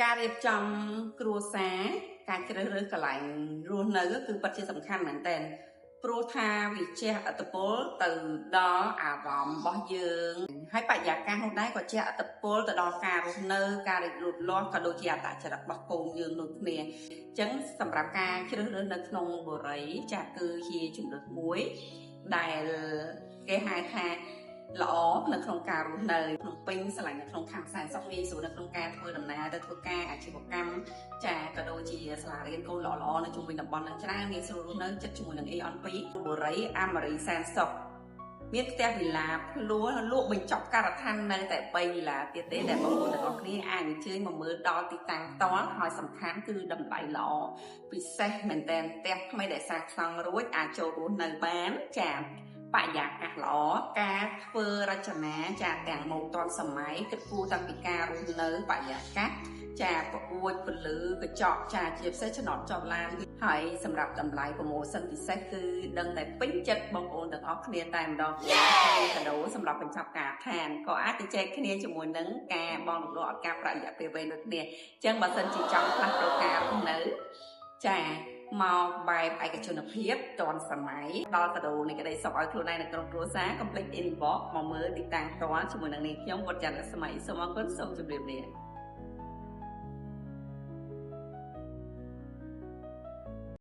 ការរៀបចំគ្រួសារការជ្រើសរើសកន្លែងរស់នៅគឺពិតជាសំខាន់មែនទែនព្រោះថាវាជះឥទ្ធិពលទៅដល់អារម្មណ៍របស់យើងហើយបរិយាកាសនោះដែរក៏ជះឥទ្ធិពលទៅដល់ការរស់នៅការរីកលូតលាស់ក៏ដូចជាអត្តចរិតរបស់កូនយើងដូចគ្នាអញ្ចឹងសម្រាប់ការជ្រើសរើសនៅក្នុងបុរីចាស់គឺជាជំរើសមួយដែលគេហៅថាល្អនៅក្នុងការរស់នៅក្នុងពេញស្រឡាញ់នៅក្នុងខាងខ្សែសុខងាយស្រួលនៅក្នុងការធ្វើដំណើរទៅធ្វើការអាជីវកម្មចាក៏ដូចជាសាលារៀនកូនល្អៗនៅជុំវិញតំបន់នឹងច្រើនងាយស្រួលរស់នៅចិត្តជាមួយនឹងA12បុរីអាម៉ារីសែនសុខមានផ្ទះវិឡាភ្លួលក់បញ្ចប់ការដ្ឋាននៅតែ3វិឡាទៀតទេដែលបងប្អូនទាំងអស់គ្នាអាចអញ្ជើញមកមើលដល់ទីតាំងផ្ទាល់ហើយសំខាន់គឺតម្លៃល្អពិសេសមែនតើផ្ទះថ្មីដែលសាងសង់រួចអាចចូលរស់នៅបានចាបរិយាកាសល្អការធ្វើរចនាចាទាំងម៉ូដទាន់សម័យគិតគូរតាំងពីការរស់នៅបរិយាកាសចាប្រអួចពលឺកញ្ចក់ចាជាពិសេសចំណតចតឡានហើយសម្រាប់តម្លៃ promotion ពិសេសគឺដឹងតែពេញចិត្តបងប្អូនទាំងអស់គ្នាតែម្ដងកាដូសម្រាប់បញ្ចប់ការឋានក៏អាចទៅចែកគ្នាជាមួយនឹងការបងលំដកការប្រាក់រយៈពេលវែងដូចគ្នាអញ្ចឹងបើសិនជាចង់ផ្លាស់ប្ដូរការនៅចាមកបែបឯកជនភាពទាន់សម័យដល់កាដូនៃក្តីសុខឲ្យខ្លួនឯងនៅក្នុងគ្រួសារកុំភ្លេច inbox មកមើលទីតាំងផ្ទាល់ជាមួយនឹងនាងខ្ញុំវត្តច័ន្ទរស្មីសូមអរគុណសូមជម្រាបលា